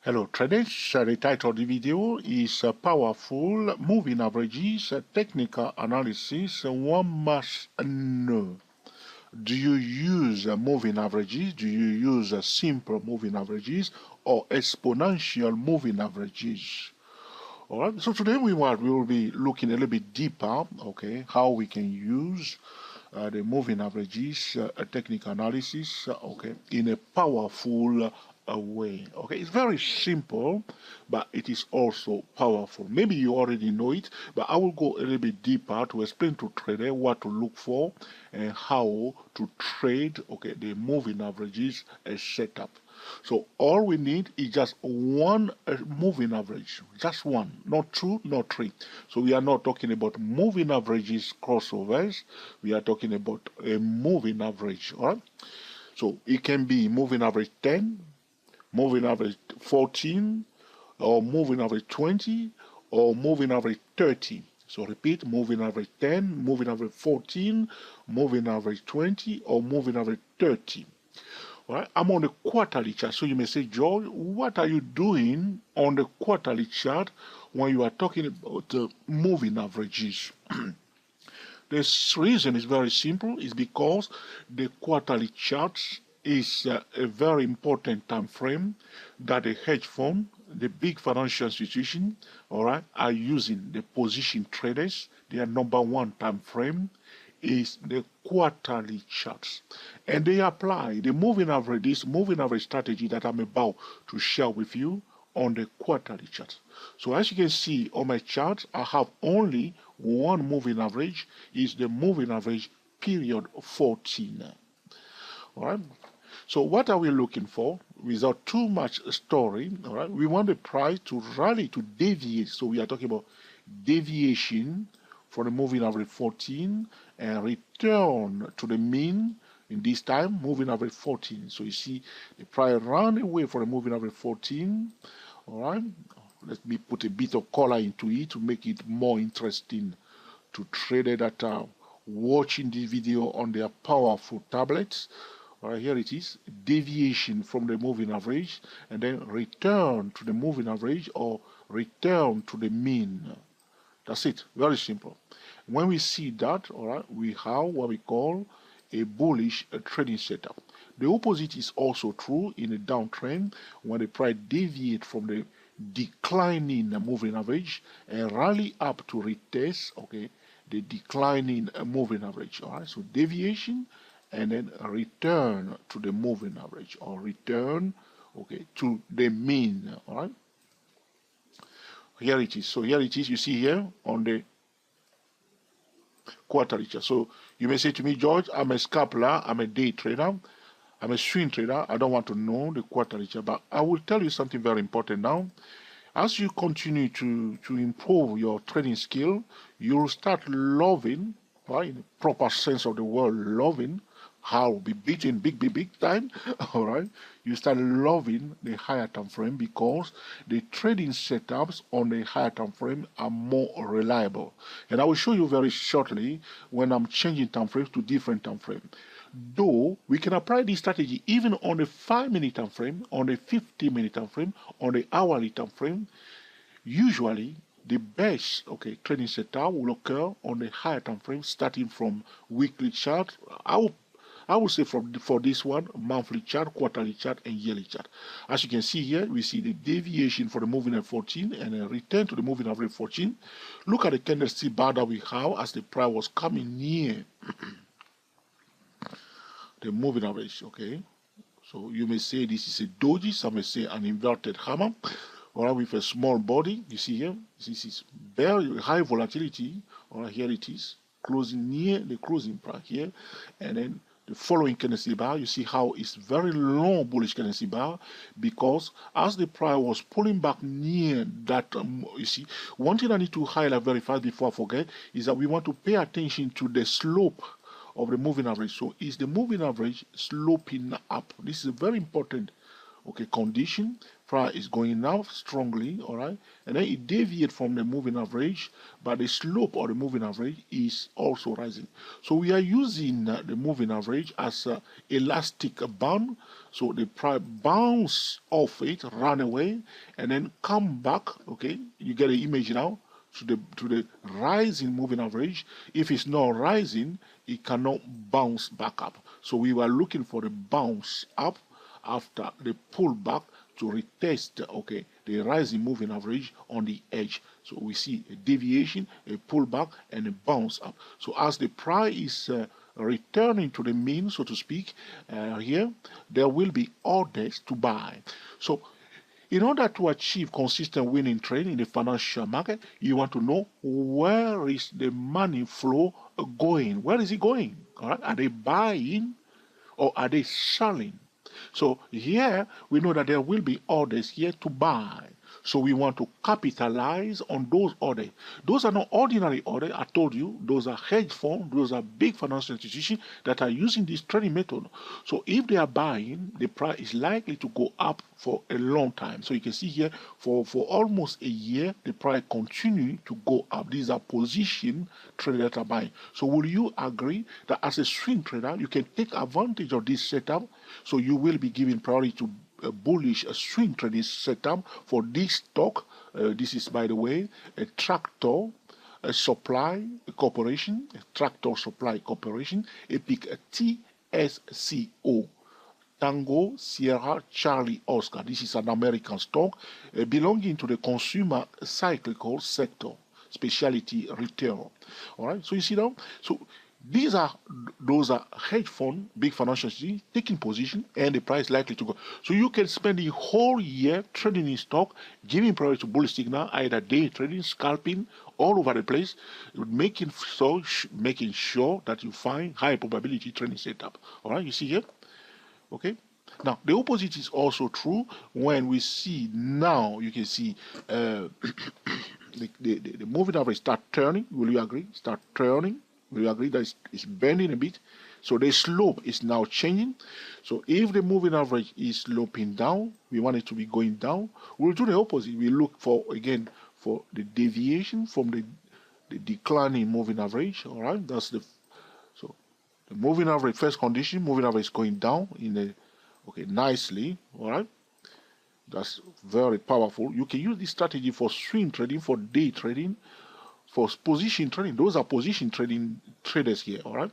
Hello traders, the title of the video is Powerful Moving Averages, Technical Analysis. One must know. Do you use moving averages? Do you use simple moving averages or exponential moving averages? Alright, so today we will be looking a little bit deeper, okay, how we can use the moving averages, technical analysis, okay, in a powerful way. Okay, it's very simple, but it is also powerful. Maybe you already know it, but I will go a little bit deeper to explain to trader what to look for and how to trade, okay, the moving averages setup. So all we need is just one moving average, just one, not two, not three. So we are not talking about moving averages crossovers. We are talking about a moving average. All right. So it can be moving average 10, moving average 14, or moving average 20, or moving average 30. So repeat, moving average 10, moving average 14, moving average 20, or moving average 30. Right? I'm on the quarterly chart. So you may say, George, what are you doing on the quarterly chart when you are talking about the moving averages? The reason is very simple. It's because the quarterly chart is a very important time frame that the hedge fund, the big financial institution, all right, are using. The position traders, their number one time frame is the quarterly charts, and they apply the moving average, this moving average strategy that I'm about to share with you on the quarterly chart. So as you can see on my chart, I have only one moving average, is the moving average period 14. All right. So what are we looking for? Without too much story, all right, we want the price to rally, to deviate. So we are talking about deviation for the moving average 14 and return to the mean in this time moving average 14. So you see the price run away for the moving average 14. All right, let me put a bit of color into it to make it more interesting to traders that are watching this video on their powerful tablets. All right, here it is, deviation from the moving average and then return to the moving average or return to the mean. That's it. Very simple. When we see that, all right, we have what we call a bullish trading setup. The opposite is also true in a downtrend when the price deviates from the declining moving average and rally up to retest, okay, the declining moving average. All right, so deviation and then return to the moving average or return, okay, to the mean. All right. Here it is. So here it is. You see here on the quarterly chart. So you may say to me, George, I'm a scalper, I'm a day trader, I'm a swing trader. I don't want to know the quarterly chart, but I will tell you something very important now. As you continue to improve your trading skill, you'll start loving, right, in the proper sense of the word, loving, how be beaten big time. All right, you start loving the higher time frame because the trading setups on the higher time frame are more reliable, and I will show you very shortly when I'm changing time frames to different time frame. Though we can apply this strategy even on the 5-minute time frame, on the 50-minute time frame, on the hourly time frame, usually the best, okay, trading setup will occur on the higher time frame starting from weekly chart. I will say for this one, monthly chart, quarterly chart, and yearly chart. As you can see here, we see the deviation for the moving average 14 and a return to the moving average 14. Look at the candlestick bar that we have as the price was coming near the moving average, okay? So you may say this is a doji, some may say an inverted hammer, all right, with a small body. You see here, this is very high volatility. All right, here it is, closing near the closing price here, and then the following candlestick bar, you see how it's very long bullish candlestick bar because as the price was pulling back near that, you see, one thing I need to highlight very fast before I forget is that we want to pay attention to the slope of the moving average. So is the moving average sloping up? This is a very important, okay, condition Price is going up strongly, all right, and then it deviates from the moving average, but the slope of the moving average is also rising. So we are using the moving average as a elastic band. So the price bounce off it, run away, and then come back. Okay, you get the image now to the rising moving average. If it's not rising, it cannot bounce back up. So we were looking for the bounce up after the pullback to retest, okay, the rising moving average on the edge. So we see a deviation, a pullback, and a bounce up. So as the price is returning to the mean, so to speak, here, there will be orders to buy. So in order to achieve consistent winning trade in the financial market, you want to know where is the money flow going? Where is it going? All right? Are they buying or are they selling? So here we know that there will be orders here to buy. So we want to capitalize on those orders. Those are not ordinary orders. I told you, those are hedge funds, those are big financial institutions that are using this trading method. So if they are buying, the price is likely to go up for a long time. So you can see here, for almost a year, the price continue to go up. These are position traders that are buying. So will you agree that as a swing trader, you can take advantage of this setup? So you will be giving priority to a bullish swing trading setup for this stock. This is, by the way, a tractor supply corporation, a tractor supply corporation, EPIC TSCO. Tango Sierra Charlie Oscar. This is an American stock belonging to the consumer cyclical sector, specialty retail. All right, so you see now, so those are hedge fund, big financial institutions taking position, and the price likely to go. So you can spend the whole year trading in stock, giving priority to bullish signal, either day trading, scalping, all over the place, making sure that you find high probability trading setup. All right, you see here. Okay. Now the opposite is also true when we see now. You can see the moving average start turning. Will you agree? Start turning. Will you agree that it's bending a bit? So the slope is now changing. So if the moving average is sloping down, we want it to be going down. We'll do the opposite. We look for again for the deviation from the declining moving average. All right, that's the the moving average, first condition, moving average is going down in a nicely. All right, that's very powerful. You can use this strategy for swing trading, for day trading, for position trading. Those are position trading traders here. All right.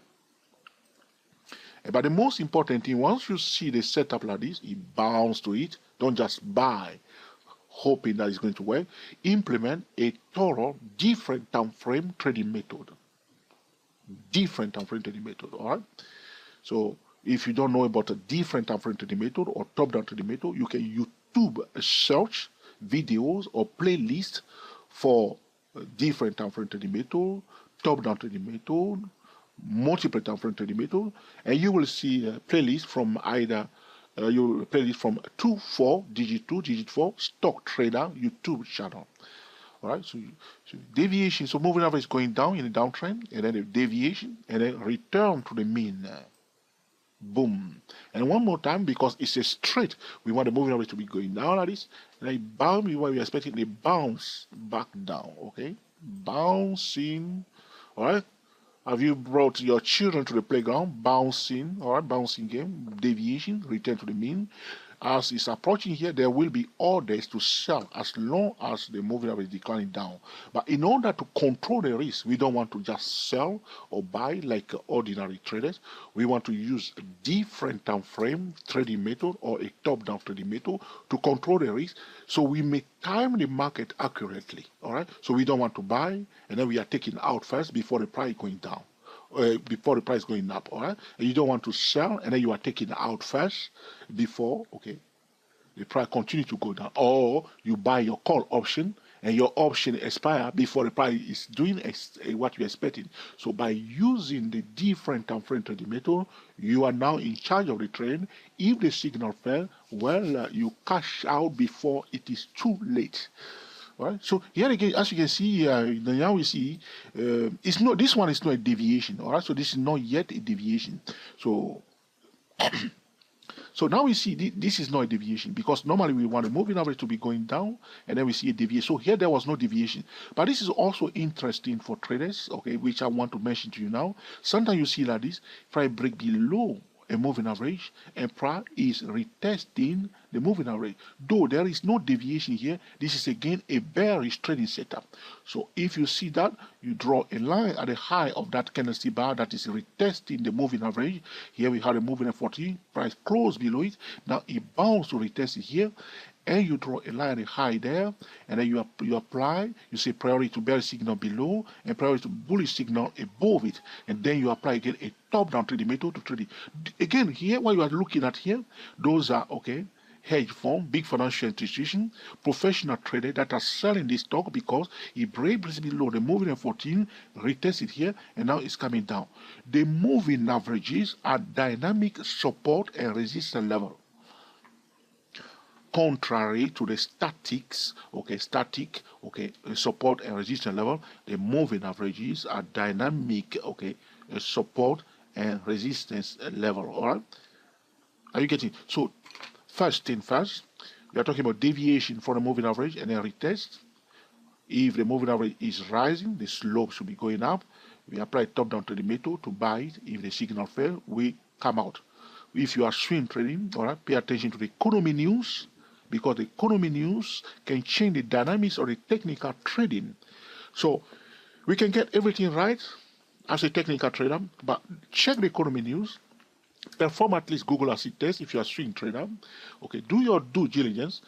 But the most important thing, once you see the setup like this, it bounce to it. Don't just buy, hoping that it's going to work. Implement a thorough, different time frame trading method. Different time frame trading method. All right. So if you don't know about a different time frame trading method or top-down trading method, you can YouTube search videos or playlists for different time frame trading method, top-down trading method, multiple time frame trading method, and you will see a playlist from either you playlist from 2 digit 4 stock trader YouTube channel. All right, so deviation, so moving average is going down in the downtrend, and then the deviation, and then return to the mean. Boom. And one more time, because it's a straight, we want the moving average to be going down like this, and then bounce, we are expecting a bounce back down, okay? Bouncing, all right? Have you brought your children to the playground? Bouncing, all right, bouncing game, deviation, return to the mean. As it's approaching here, there will be orders to sell as long as the moving average is declining down. But in order to control the risk, we don't want to just sell or buy like ordinary traders. We want to use a different time frame trading method or a top-down trading method to control the risk, so we may time the market accurately. All right, so we don't want to buy and then we are taking out first before the price going down. Before the price going up, all right? And you don't want to sell, and then you are taking out first before, okay, the price continue to go down. Or you buy your call option, and your option expire before the price is doing what you're expecting. So by using the different time frame trading method, you are now in charge of the trade. If the signal fell, well, you cash out before it is too late. Right. So here again, as you can see, now we see it's not, this one is not a deviation. All right, so this is not yet a deviation. So So now we see this is not a deviation, because normally we want the moving average to be going down, and then we see a deviation. So here there was no deviation. But this is also interesting for traders, okay, which I want to mention to you now. Sometimes you see like this, if I break below a moving average and price is retesting the moving average, though there is no deviation here, this is again a bearish trading setup. So if you see that, you draw a line at the high of that candlestick bar that is retesting the moving average. Here we have a moving at 40, price closed below it. Now it bounces to retest it here, and you draw a line at the high there, and then you apply, you say priority to bearish signal below and priority to bullish signal above it, and then you apply again a top down trading method to trade it. Again, here what you are looking at here, those are okay hedge fund, big financial institution, professional trader that are selling this stock because it breaks below the moving at 14, retest it here, and now it's coming down. The moving averages are dynamic support and resistance level. Contrary to the static support and resistance level, the moving averages are dynamic support and resistance level. All right, are you getting? So first thing first, we are talking about deviation for the moving average and then retest. If the moving average is rising, the slope should be going up. We apply top down trading method to buy it. If the signal fails, we come out. If you are swing trading, all right, pay attention to the economy news, because the economy news can change the dynamics of the technical trading. So we can get everything right as a technical trader, but check the economy news, perform at least Google Asset test if you are a swing trader. Okay, do your due diligence,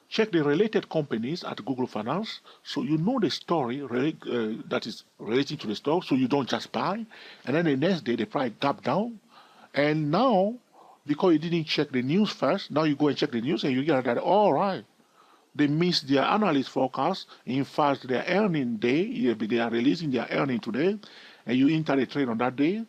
check the related companies at Google Finance, so you know the story that is relating to the stock, so you don't just buy, and then the next day the price gap down, and now, because you didn't check the news first, now you go and check the news and you get that, all right, they missed their analyst forecast. In fact, their earning day, they are releasing their earning today, and you enter the trade on that day,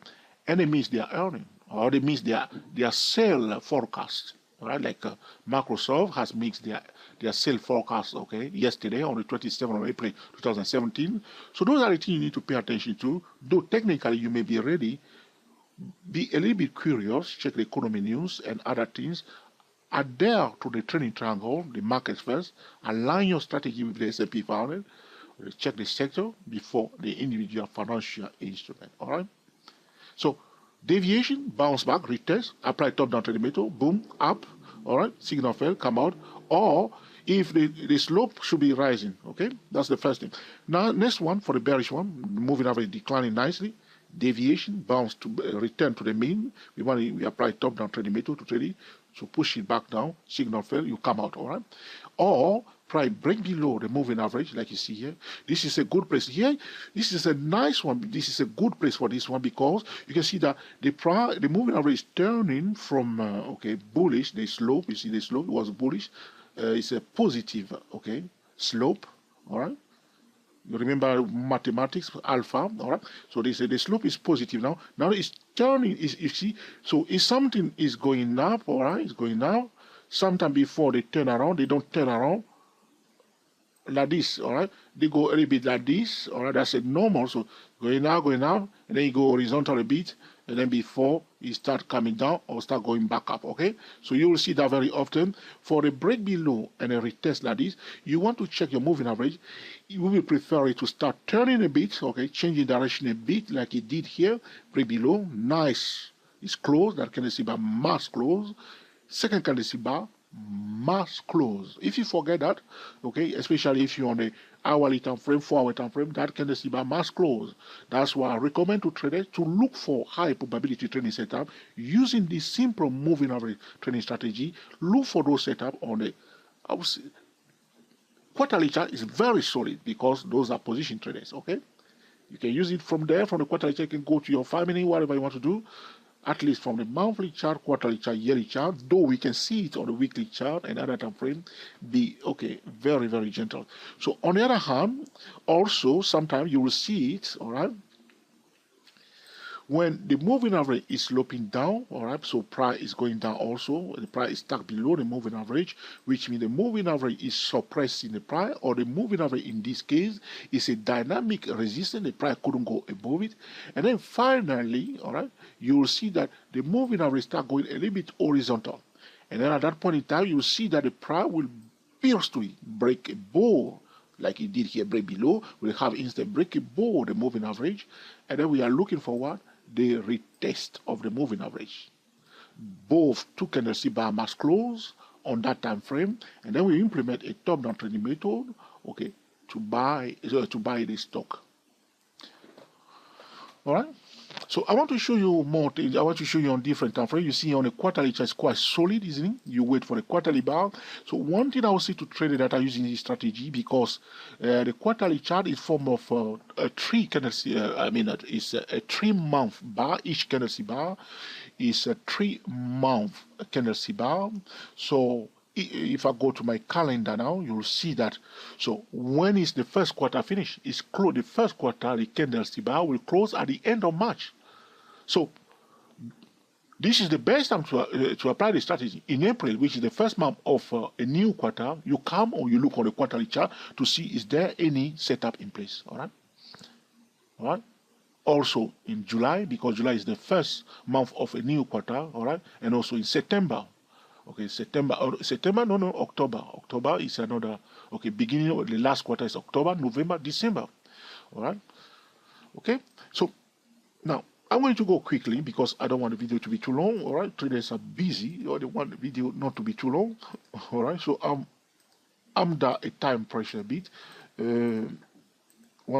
and they miss their earning, or they miss their sale forecast. Right, like Microsoft has mixed their sale forecast, okay, yesterday on the 27th of April 2017. So those are the things you need to pay attention to. Though technically you may be ready, be a little bit curious, check the economy news and other things. Adhere to the trading triangle, the markets first. Align your strategy with the S&P 500. Check the sector before the individual financial instrument. All right. So deviation, bounce back, retest, apply top down trading method, boom, up. All right. Signal fail, come out. Or if the slope should be rising. Okay. That's the first thing. Now next one, for the bearish one, moving average declining nicely. Deviation, bounce to return to the mean. We apply top down trading method to trade it, so push it back down, signal fail, you come out. All right, or price break below the moving average, like you see here. This is a good place here. This is a nice one. This is a good place for this one, because you can see that the moving average is turning from bullish. The slope, you see the slope was bullish. It's a positive slope. All right. You remember mathematics, alpha, all right? So they say the slope is positive now. Now it's turning, you see, so if something is going up, all right, it's going up. Sometime before they turn around, they don't turn around like this, all right? They go a little bit like this, all right? That's a normal. So going up, and then you go horizontal a bit, and then before you start coming down or start going back up, okay? So you will see that very often. For a break below and a retest like this, you want to check your moving average. You will prefer it to start turning a bit, okay, changing direction a bit like it did here. Break below, nice. It's closed. That candlestick bar, mass close. Second candlestick bar, mass close. If you forget that, okay, especially if you're on the hourly time frame, 4-hour time frame, that candlestick bar must close. That's why I recommend to traders to look for high probability trading setup using this simple moving average trading strategy. Look for those setup on the quarterly chart. Is very solid because those are position traders. Okay, you can use it from there. From the quarterly chart, you can go to your 5-minute, whatever you want to do. At least from the monthly chart, quarterly chart, yearly chart, though we can see it on the weekly chart and other time frame, be very, very gentle. So on the other hand, also sometimes you will see it, all right, when the moving average is sloping down, all right, so price is going down also, the price is stuck below the moving average, which means the moving average is suppressing the price, or the moving average in this case is a dynamic resistance, the price couldn't go above it. And then finally, all right, you will see that the moving average start going a little bit horizontal. And then at that point in time, you see that the price will pierce to it, break above, like it did here, break below. We'll have instead break above the moving average. And then we are looking for what? The retest of the moving average. Both two candlestick bar must close on that time frame, and then we implement a top-down trading method, okay, to buy the stock. All right. So I want to show you more things. I want to show you on different time frame. You see on a quarterly chart, it's quite solid, isn't it? You wait for the quarterly bar. So one thing I will say to traders that are using this strategy, because the quarterly chart is form of a three candlestick. It's a 3-month bar. Each candlestick bar is a 3-month candlestick bar. So if I go to my calendar now, you'll see that. So when is the first quarter finished? It's close. The first quarter, the candlestick bar will close at the end of March. So this is the best time to apply the strategy. In April, which is the first month of a new quarter, you come or you look on the quarterly chart to see is there any setup in place. All right. All right. Also in July, because July is the first month of a new quarter. All right. And also in September. Okay, October. October is another, okay, beginning of the last quarter is October, November, December. All right. Okay, so now I'm going to go quickly because I don't want the video to be too long. All right, traders are busy, or they want the video not to be too long. All right, so I'm under a time pressure a bit. 1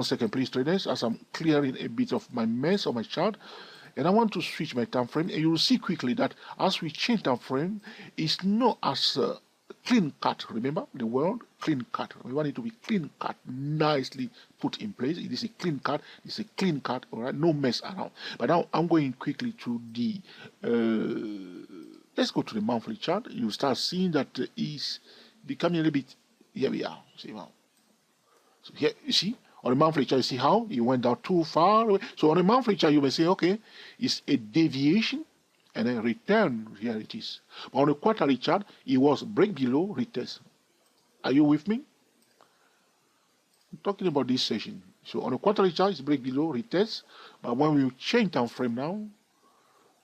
second, please, traders, as I'm clearing a bit of my mess on my chart. And I want to switch my time frame, and you will see quickly that as we change time frame, it's not as clean cut. Remember the word clean cut. We want it to be clean cut, nicely put in place. It is a clean cut. It's a clean cut. All right, no mess around. But now I'm going quickly to the. Let's go to the monthly chart. You start seeing that is becoming a little bit. Here we are. See now. So here you see. On the monthly chart, you see how it went down too far away. So on the monthly chart, you may say, okay, it's a deviation and then return. Here it is. But on the quarterly chart, it was break below, retest. Are you with me? I'm talking about this session. So on the quarterly chart, it's break below, retest. But when we change time frame now,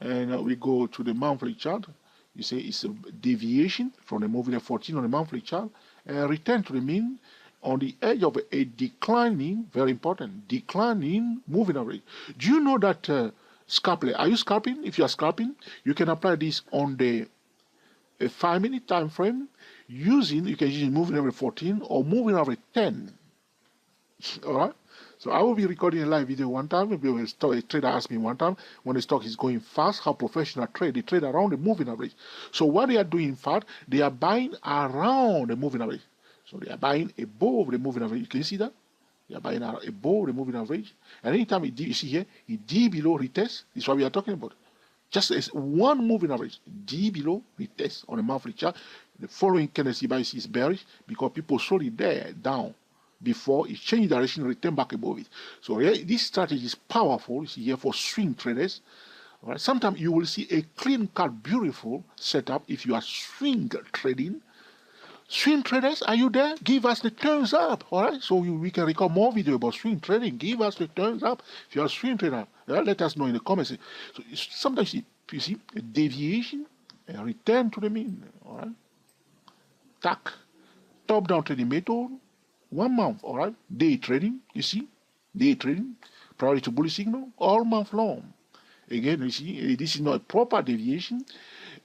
and we go to the monthly chart, you say it's a deviation from the moving 14 on the monthly chart, and return to the mean on the edge of a declining, very important, declining moving average. Do you know that scalping? Are you scalping? If you are scalping, you can apply this on the 5-minute time frame using, you can use moving average 14 or moving average 10. All right. So I will be recording a live video one time. Maybe a trader asked me one time when the stock is going fast, how professional trade. They trade around the moving average. So what they are doing, in fact, they are buying around the moving average. So they are buying above the moving average. Can you see that? They are buying above the moving average. And anytime you see here, it D below retest. This is what we are talking about. Just as one moving average, D below retest on a monthly chart. The following candlestick by is bearish because people sold it there down before it changed direction, return back above it. So here, this strategy is powerful. You see here for swing traders. All right. Sometimes you will see a clean cut, beautiful setup if you are swing trading. Swing traders, are you there? Give us the thumbs up, all right? So we can record more video about swing trading. Give us the thumbs up if you're a swing trader. Let us know in the comments. So sometimes you see a deviation, a return to the mean, all right? TAC, top-down trading method, 1 month, all right? Day trading, you see? Day trading, priority to bullish signal, all month long. Again, you see, this is not a proper deviation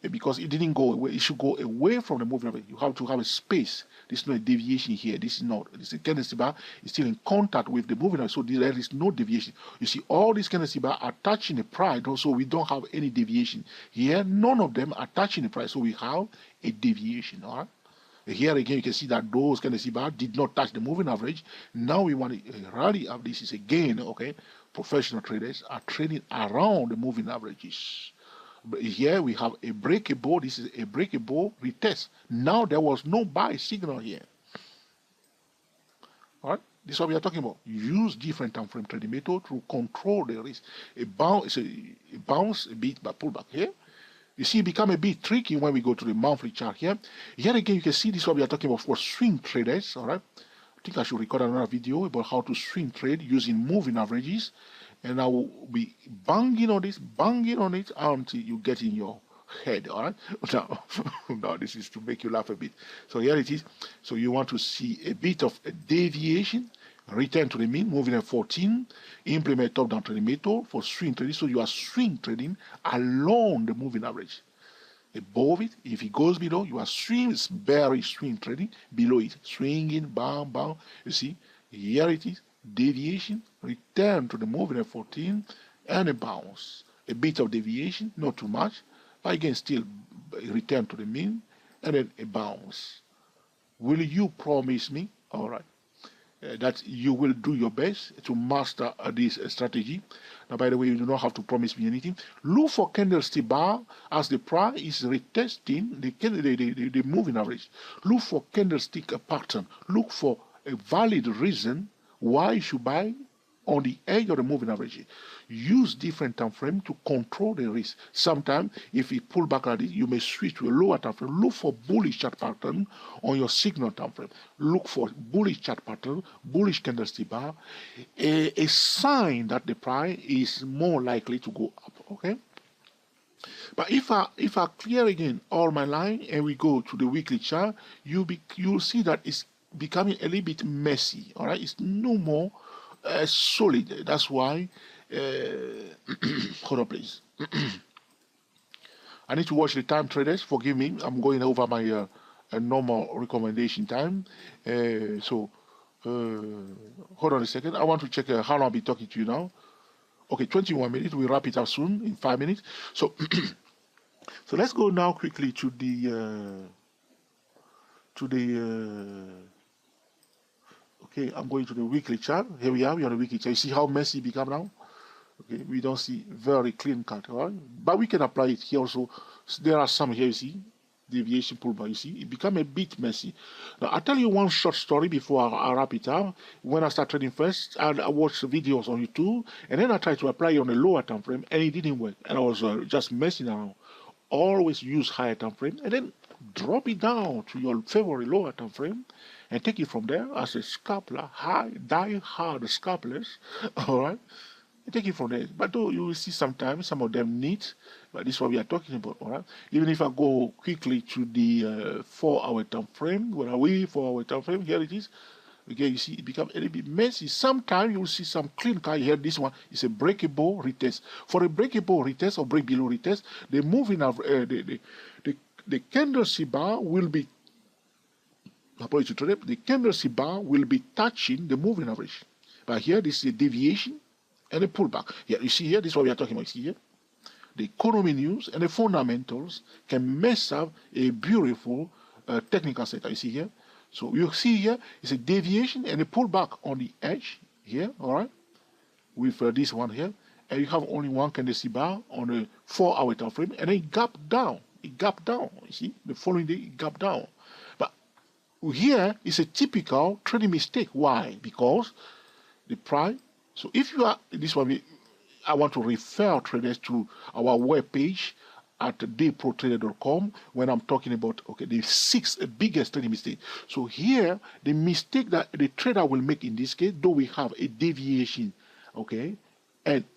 because it didn't go away. It should go away from the moving average. You have to have a space. This is not a deviation here. This is not. This candlestick bar is still in contact with the moving average, so there is no deviation. You see, all these candlestick bar are touching the price, so we don't have any deviation. Here, none of them are touching the price, so we have a deviation, all right? Here again, you can see that those candlestick bar did not touch the moving average. Now we want a rally of this is again, okay? Professional traders are trading around the moving averages. But here we have a breakable. This is a breakable retest. Now there was no buy signal here. All right, this is what we are talking about. Use different time frame trading method to control the risk. A bounce a bit, but pull back here. You see, it become a bit tricky when we go to the monthly chart here. Here again, you can see this is what we are talking about for swing traders. All right. I think I should record another video about how to swing trade using moving averages, and I will be banging on it until you get in your head. All right. Now, now this is to make you laugh a bit. So here it is. So you want to see a bit of a deviation, return to the mean, moving at 14, implement top-down trading method for swing trading. So you are swing trading along the moving average. Above it, if it goes below, you are bearish swing trading. Below it, swinging, bam, bam. You see, here it is, deviation, return to the moving at 14, and a bounce. A bit of deviation, not too much, but again, still return to the mean, and then a bounce. Will you promise me, all right, that you will do your best to master this strategy? Now, by the way, you do not have to promise me anything. Look for candlestick bar as the price is retesting the moving average. Look for candlestick pattern. Look for a valid reason why you should buy on the edge of the moving average. Use different time frame to control the risk. Sometimes, if it pull back like this, you may switch to a lower time frame. Look for bullish chart pattern on your signal time frame. Look for bullish chart pattern, bullish candlestick bar, a sign that the price is more likely to go up. Okay. But if I clear again all my line and we go to the weekly chart, you'll see that it's becoming a little bit messy. All right, it's no more solid. That's why. Hold on, please. I need to watch the time traders. Forgive me. I'm going over my normal recommendation time. Hold on a second. I want to check how long I'll be talking to you now. Okay, 21 minutes. We'll wrap it up soon in 5 minutes. So, so let's go now quickly to the okay, I'm going to the weekly chart. Here we are. We're on the weekly chart. You see how messy it become now? Okay, we don't see very clean cut, right? But we can apply it here also. There are some here, you see, deviation pullback, you see. It become a bit messy. Now, I'll tell you one short story before I wrap it up. When I start trading first, I watched videos on YouTube, and then I tried to apply it on a lower time frame, and it didn't work. And I was just messing around. Always use higher time frame, and then drop it down to your favorite lower time frame, and take it from there as a scalper, die hard scalpers, all right? Take it from there. But though you will see sometimes some of them neat, but this is what we are talking about, all right? Even if I go quickly to the 4-hour time frame, where are we? 4-hour time frame, here it is. Okay, you see it become a little bit messy. Sometimes you will see some clean cut. Here, this one is a breakable retest. For a breakable retest or break below retest, the moving of the candlestick bar will be the candlestick bar will be touching the moving average. But here, this is a deviation and a pullback. Here, you see here, this is what we are talking about. You see here, the economy news and the fundamentals can mess up a beautiful technical setup. You see here. So you see here, it's a deviation and a pullback on the edge here, all right, with this one here. And you have only one candlestick bar on a 4-hour time frame, and then it gap down. It gap down. You see, the following day it gap down. But here is a typical trading mistake. Why? Because the price. So if you are this one, I want to refer traders to our webpage at dayprotrader.com when I'm talking about the 6 biggest trading mistakes. So here, the mistake that the trader will make in this case, though we have a deviation, and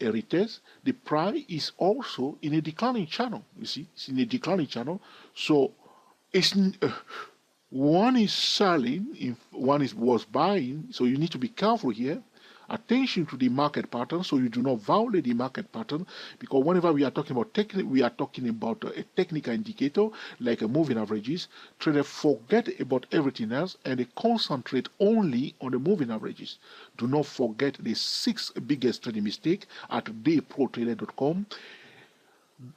a retest, the price is also in a declining channel. You see, it's in a declining channel. So it's one is selling, one was buying. So you need to be careful here. Attention to the market pattern, so you do not violate the market pattern, because whenever we are talking about a technical indicator like a moving averages, traders forget about everything else and they concentrate only on the moving averages. Do not forget the 6 biggest trading mistake at dayprotrader.com.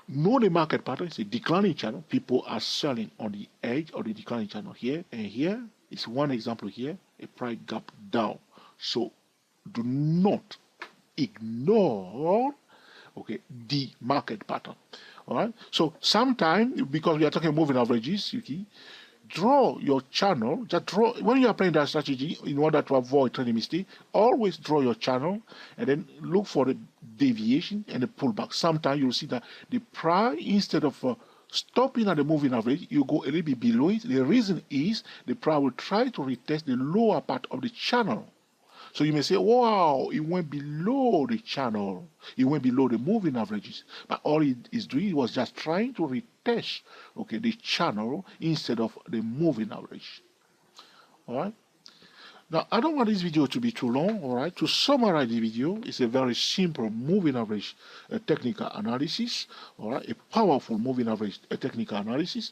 Know the market pattern. It's a declining channel. People are selling on the edge of the declining channel here, and here is one example here, a price gap down. So do not ignore the market pattern. All right. So sometimes, because we are talking moving averages, draw your channel. Just draw when you are playing that strategy in order to avoid trading mistake. Always draw your channel and then look for the deviation and the pullback. Sometimes you'll see that the price, instead of stopping at the moving average, you go a little bit below it. The reason is the price will try to retest the lower part of the channel. So you may say, wow, it went below the channel. It went below the moving averages. But all it is doing was just trying to retest, okay, the channel instead of the moving average. All right. Now, I don't want this video to be too long, all right? To summarize the video, it's a very simple moving average technical analysis, all right? A powerful moving average technical analysis.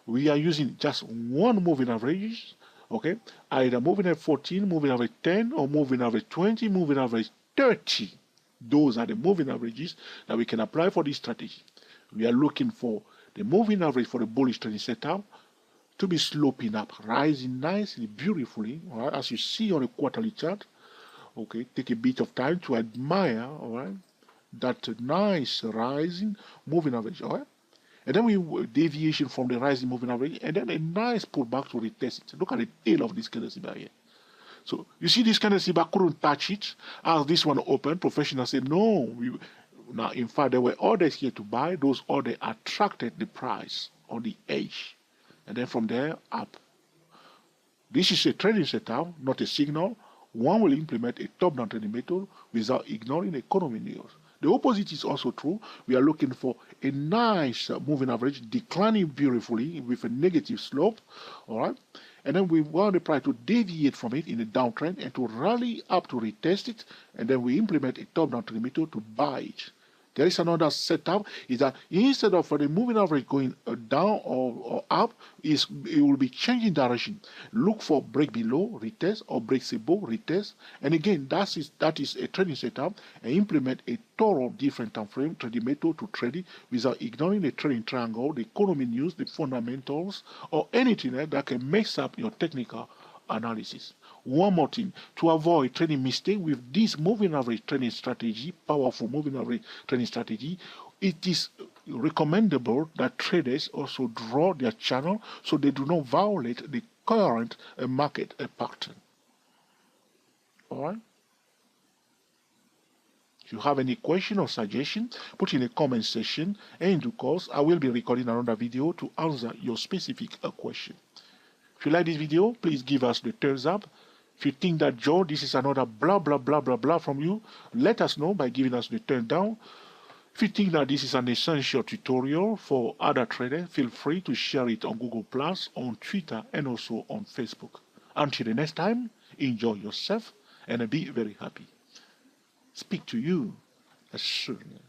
We are using just one moving average, okay? Either moving average 14, moving average 10, or moving average 20, moving average 30. Those are the moving averages that we can apply for this strategy. We are looking for the moving average for the bullish trending setup to be sloping up, rising nicely, beautifully, all right, as you see on a quarterly chart. Okay, take a bit of time to admire, all right, that nice rising moving average, all right. And then we deviation from the rising moving average, and then a nice pullback to retest it. Look at the tail of this candlestick bar here. So you see this candlestick bar couldn't touch it as this one opened. Professionals said no. Now, in fact, there were orders here to buy. Those orders attracted the price on the edge. And then from there up. This is a trading setup, not a signal. One will implement a top-down trading method without ignoring economy news. The opposite is also true. We are looking for a nice moving average declining beautifully with a negative slope, all right? And then we want the price to deviate from it in a downtrend and to rally up to retest it, and then we implement a top-down trading method to buy it. There is another setup, is that instead of the moving average going down or up, it will be changing direction. Look for break below, retest, or breaks above, retest. And again, that is a trading setup, and implement a thorough different time frame trading method to trade it without ignoring the trading triangle, the economy news, the fundamentals, or anything that can mess up your technical analysis. One more thing, to avoid trading mistake with this moving average trading strategy, powerful moving average trading strategy, it is recommendable that traders also draw their channel so they do not violate the current market pattern. All right. If you have any question or suggestion, put in the comment section, and in due course, I will be recording another video to answer your specific question. If you like this video, please give us the thumbs up. If you think that, Joe, this is another blah, blah, blah, blah, blah from you, let us know by giving us the thumbs down. If you think that this is an essential tutorial for other traders, feel free to share it on Google+, on Twitter, and also on Facebook. Until the next time, enjoy yourself and be very happy. Speak to you soon.